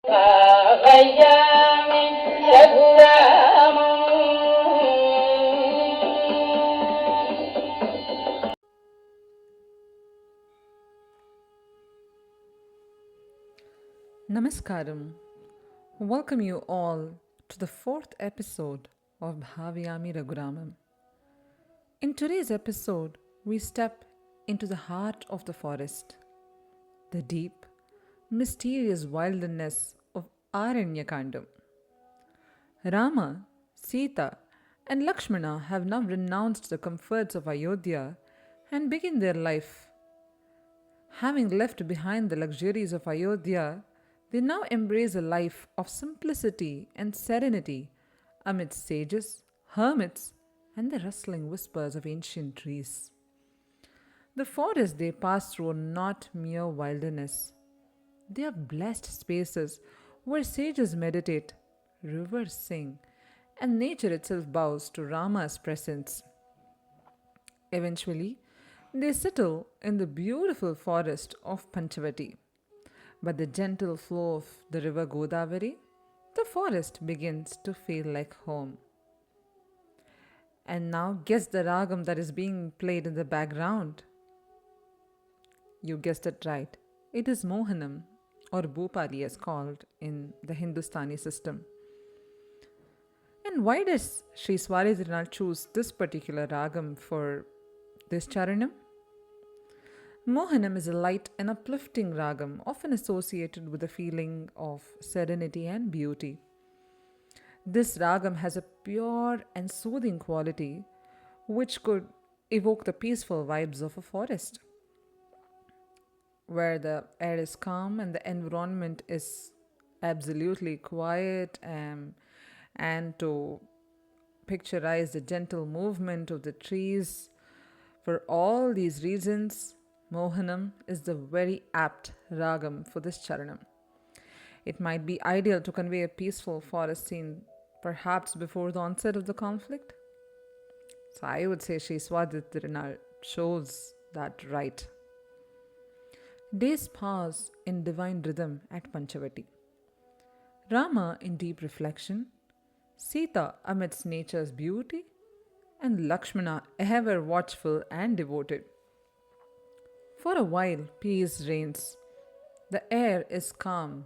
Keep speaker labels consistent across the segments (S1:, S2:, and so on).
S1: Bhavayami Raghuramam.
S2: Namaskaram. Welcome you all to the fourth episode of Bhavayami Raghuramam. In today's episode, we step into the heart of the forest, the deep, mysterious wilderness of Aaranya Kaandam. Rama, Sita, and Lakshmana have now renounced the comforts of Ayodhya and begin their life. Having left behind the luxuries of Ayodhya, they now embrace a life of simplicity and serenity amidst sages, hermits, and the rustling whispers of ancient trees. The forests they pass through are not mere wilderness. They are blessed spaces where sages meditate, rivers sing, and nature itself bows to Rama's presence. Eventually, they settle in the beautiful forest of Panchavati. But the gentle flow of the river Godavari, the forest begins to feel like home. And now, guess the ragam that is being played in the background. You guessed it right. It is Mohanam, or Bhupali as called in the Hindustani system. And why does Sri Swaridrinal choose this particular ragam for this charanam? Mohanam is a light and uplifting ragam, often associated with a feeling of serenity and beauty. This ragam has a pure and soothing quality which could evoke the peaceful vibes of a forest, where the air is calm and the environment is absolutely quiet, and to picturize the gentle movement of the trees. For all these reasons, Mohanam is the very apt ragam for this charanam. It might be ideal to convey a peaceful forest scene, perhaps before the onset of the conflict. So I would say Sri Swadhitirana shows that right. Days pass in divine rhythm at Panchavati. Rama in deep reflection, Sita amidst nature's beauty, and Lakshmana ever watchful and devoted. For a while, peace reigns. The air is calm,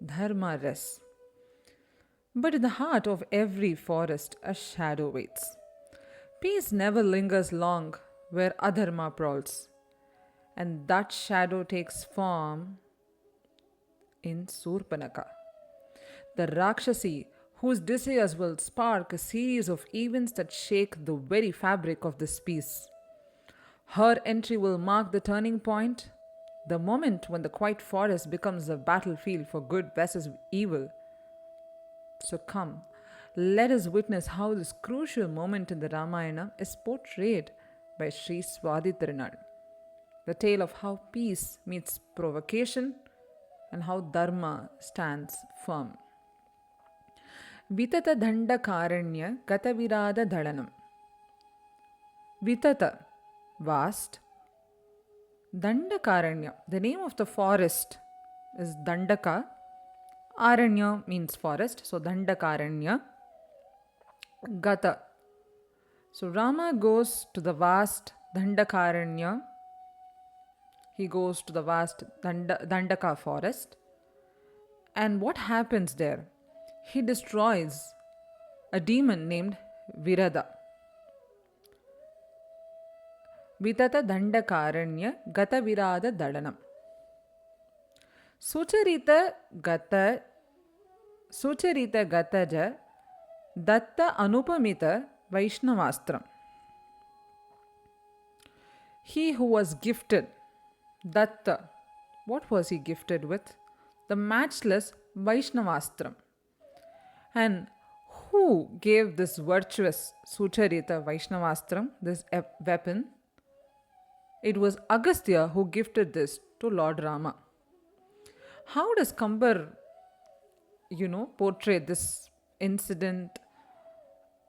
S2: dharma rests. But in the heart of every forest, a shadow waits. Peace never lingers long where adharma prowls, and that shadow takes form in Surpanaka, the Rakshasi whose desires will spark a series of events that shake the very fabric of this peace. Her entry will mark the turning point, the moment when the quiet forest becomes a battlefield for good versus evil. So come, let us witness how this crucial moment in the Ramayana is portrayed by Sri Swadhitirunal, the tale of how peace meets provocation and how Dharma stands firm. Vitata Dhanda Karanya Gatavirada Dhalanam. Vitata, vast. Dandakaranya, the name of the forest is Dandaka. Aranya means forest, so Dandakaranya. Gata. So Rama goes to the vast Dandakaranya. He goes to the vast Dandaka forest. And what happens there? He destroys a demon named Virada. Vitata Dandakaranya Gata Virada Dadanam. Sucharita Gataja Datta Anupamita Vaishnavastram. He who was gifted, Datta, what was he gifted with? The matchless Vaishnavastram. And who gave this virtuous Sucharita Vaishnavastram, this weapon? It was Agastya who gifted this to Lord Rama. How does Kambar, portray this incident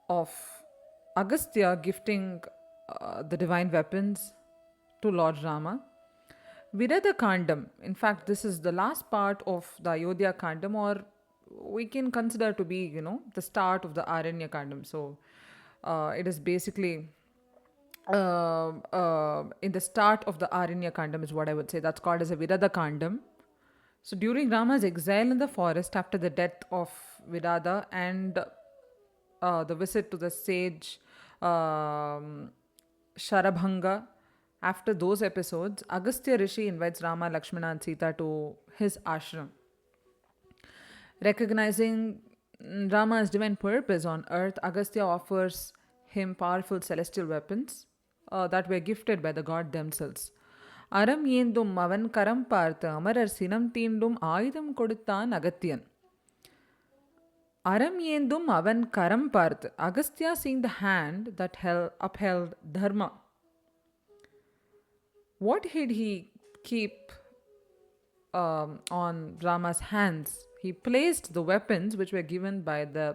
S2: of Agastya gifting the divine weapons to Lord Rama? Virada Kandam. In fact, this is the last part of the Ayodhya Kandam, or we can consider to be, the start of the Aranya Kandam. So it is basically in the start of the Aranya Kandam, is what I would say. That's called as a Virada Kandam. So during Rama's exile in the forest after the death of Virada and the visit to the sage Sharabhanga, after those episodes, Agastya Rishi invites Rama, Lakshmana, and Sita to his ashram. Recognizing Rama's divine purpose on earth, Agastya offers him powerful celestial weapons that were gifted by the god themselves. அறம் ஏந்தும் அவன் கரம் பார்த்து அமரர் சினம் தீண்டும் ஆயுதம் கொடுத்தான் அகத்தியன். அறம் ஏந்தும் அவன் கரம் பார்த்து. Agastya seeing the hand that upheld dharma. What did he keep on Rama's hands? He placed the weapons which were given by the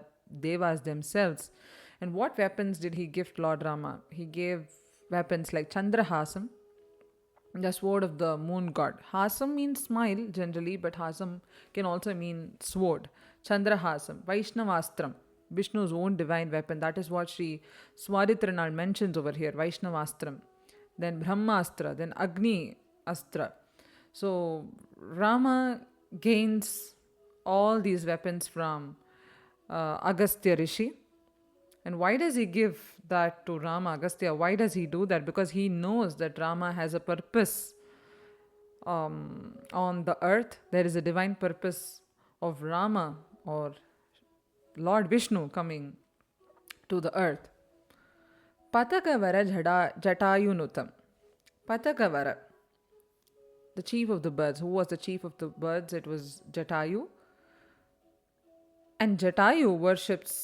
S2: devas themselves. And what weapons did he gift Lord Rama? He gave weapons like Chandrahasam, the sword of the moon god. Hasam means smile generally, but Hasam can also mean sword. Chandrahasam, Vaishnavastram, Vishnu's own divine weapon. That is what Sri Swaditranal mentions over here, Vaishnavastram. Then Brahmastra, then Agni Astra. So Rama gains all these weapons from Agastya Rishi. And why does he give that to Rama, Agastya? Why does he do that? Because he knows that Rama has a purpose on the earth. There is a divine purpose of Rama or Lord Vishnu coming to the earth. Patakavara Jatayunutam. Patakavara, the chief of the birds. Who was the chief of the birds? It was Jatayu. And Jatayu worships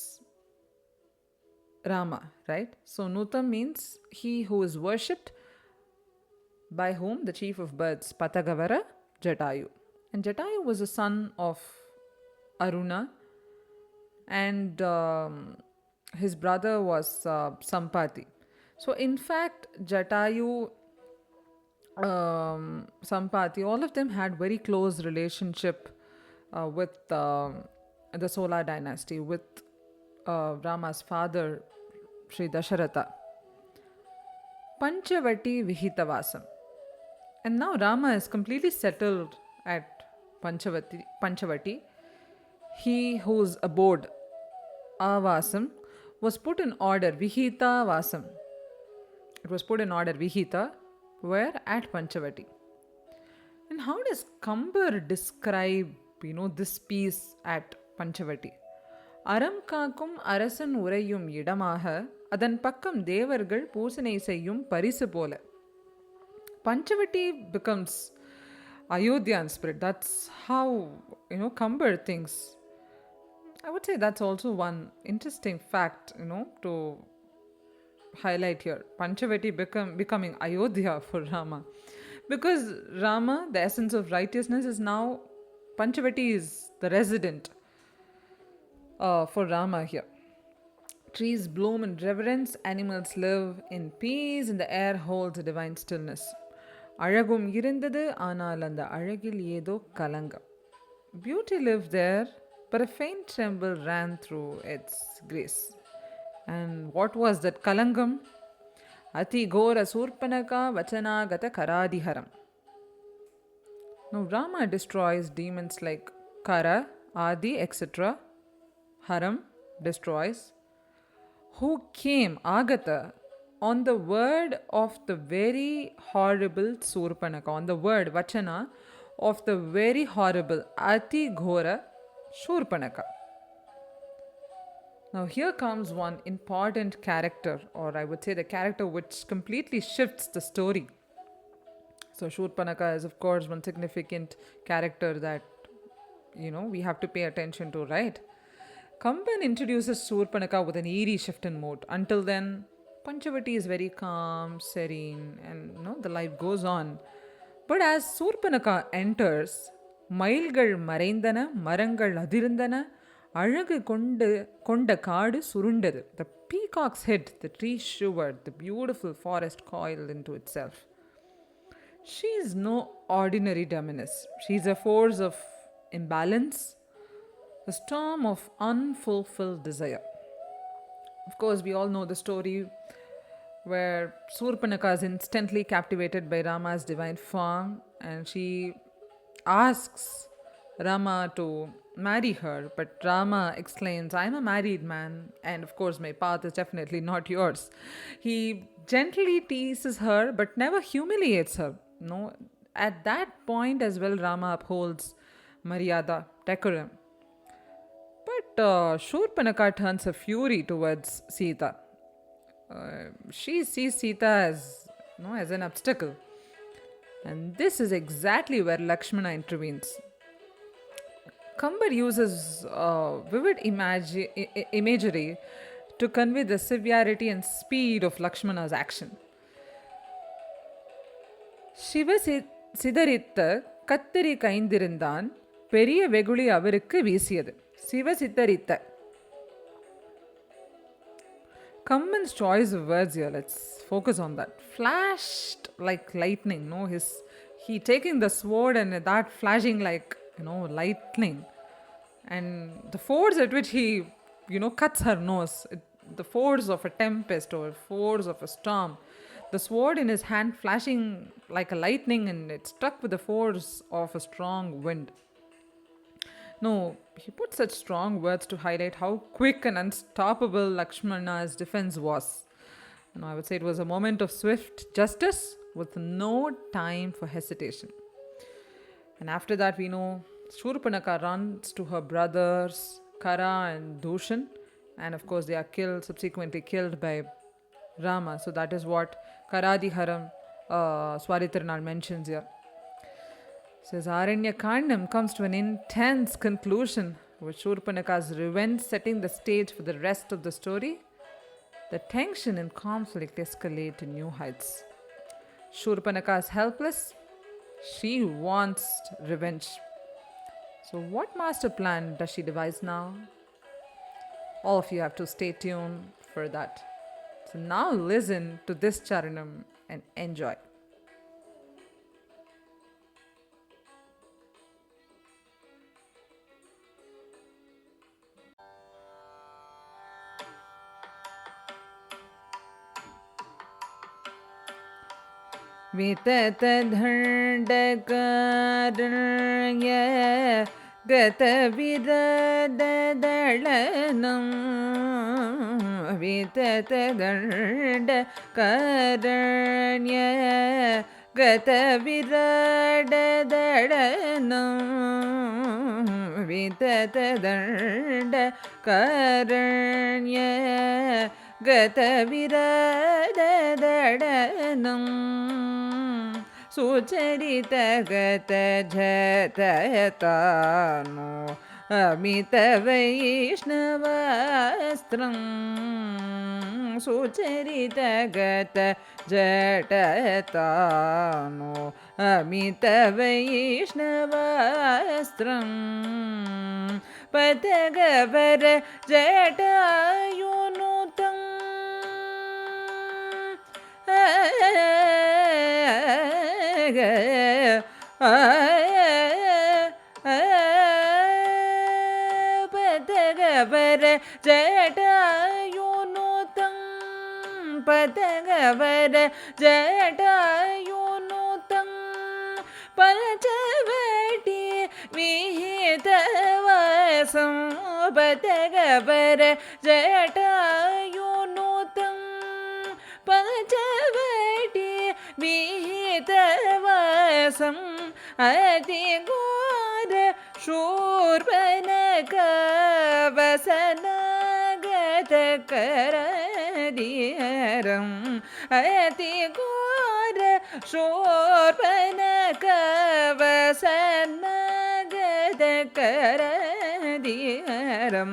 S2: Rama, right? So Nutam means he who is worshipped, by whom? The chief of birds, Patagavara, Jatayu. And Jatayu was a son of Aruna, and his brother was Sampati. So in fact, Jatayu, Sampati, all of them had very close relationship with the Solar dynasty, with Rama's father, Sri Dasharatha. Panchavati Vihitavasam. And now Rama is completely settled at Panchavati. He whose abode, Avasam, was put in order, Vihita Vasam. It was put in order, Vihita, where? At Panchavati. And how does Kambar describe, this peace at Panchavati? அறம் காக்கும் அரசன் உறையும் இடமாக அதன் பக்கம் தேவர்கள் பூசனை செய்யும் பரிசு போல. Panchavati becomes Ayodhya in spirit. That's how, Kambar thinks. I would say that's also one interesting fact, to highlight here. Panchavati becoming Ayodhya for Rama. Because Rama, the essence of righteousness, is now, Panchavati is the resident for Rama here. Trees bloom in reverence, animals live in peace, and the air holds a divine stillness. அழகும் இருந்தது ஆனால் அந்த அழகில் ஏதோ கலங்கம். Beauty lived there, but a faint tremble ran through its grace. And what was that kalangam? Ati ghora surpanaka vachanagata karadiharam. Now Rama destroys demons like Kara, Adi, etc. Haram, destroys, who came, Agata, on the word of the very horrible Surpanaka, on the word, Vachana, of the very horrible Ati Ghora Surpanaka. Now here comes one important character, or I would say the character which completely shifts the story. So Shurpanaka is of course one significant character that, we have to pay attention to, right? Kamban introduces Surpanaka with an eerie shift in mood. Until then, Panchavati is very calm, serene, and the life goes on. But as Surpanaka enters, Mailgal Maraindana, Marangal Adirandana, Alagu Konda Kaadu Surundadu. The peacock's head, the tree shivered, the beautiful forest coiled into itself. She's no ordinary dominus. She's a force of imbalance, a storm of unfulfilled desire. Of course, we all know the story where Surpanaka is instantly captivated by Rama's divine form and she asks Rama to marry her. But Rama exclaims, I'm a married man, and of course, my path is definitely not yours. He gently teases her but never humiliates her. No, at that point as well, Rama upholds Maryada, decorum. But Shurpanaka turns her fury towards Sita. She sees Sita as, as an obstacle. And this is exactly where Lakshmana intervenes. Kambar uses vivid imagery to convey the severity and speed of Lakshmana's action. சிவ சிதறித்த கத்தரி கைந்திருந்தான் பெரிய வெகுளி அவருக்கு வீசியது. சிவ சித்தரித்த. Kamban's choice of words here, let's focus on that. Flashed like lightning, no? He taking the sword and that flashing like, lightning. And the force at which he, cuts her nose, the force of a tempest or force of a storm. The sword in his hand flashing like a lightning and it struck with the force of a strong wind. No, he put such strong words to highlight how quick and unstoppable Lakshmana's defense was. I would say it was a moment of swift justice with no time for hesitation. And after that, we know Shurpanaka runs to her brothers, Kara and Dushan. And of course, they are subsequently killed by Rama. So that is what Karadiharam Swaritirnal mentions here. Says Aaranya Kaandam comes to an intense conclusion with Shurpanaka's revenge setting the stage for the rest of the story. The tension and conflict escalate to new heights. Shurpanaka is helpless. She wants revenge. So what master plan does she devise now? All of you have to stay tuned for that. So now listen to this charanam and enjoy. विततदण्डकारण्य गतविरददळनं विततदण्डकारण्य गतविरददळनं विततदण्डकारण्य गतविरददळनं सुचरितगतजतयतानो अमितवैष्णवास्त्रं सुचरितगतजटयतानो अमितवैष्णवास्त्रं पतगवर जटायुनुतं पतगवर जटायुनुतं पतगवर जटायुनुतं Panchavati विहितवासं पतगवर जटायुनुतं Panchavati विहितवासं अतिघोर शूर्पणकवसनागतकरदिहरम् अतिघोर शूर्पणकवसनागतकरदिहरं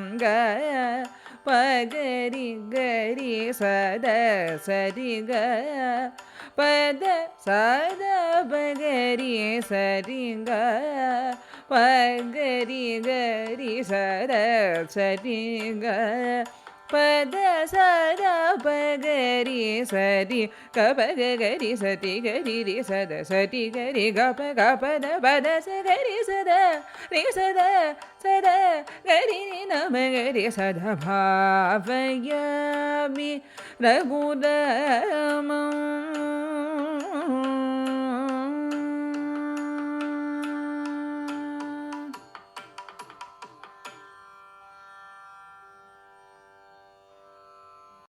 S2: पगरि गरि सद सरि ग पद सद पगरि सरि ग पगरि गरि सद सरि ग பத சத பகரி சரி கபகரி சதி கரி ரி சத சதி கரி கப கபத பத சகரி சத ரி சத சத கரி நம கரி சத பாவயாமி ரகுராமம்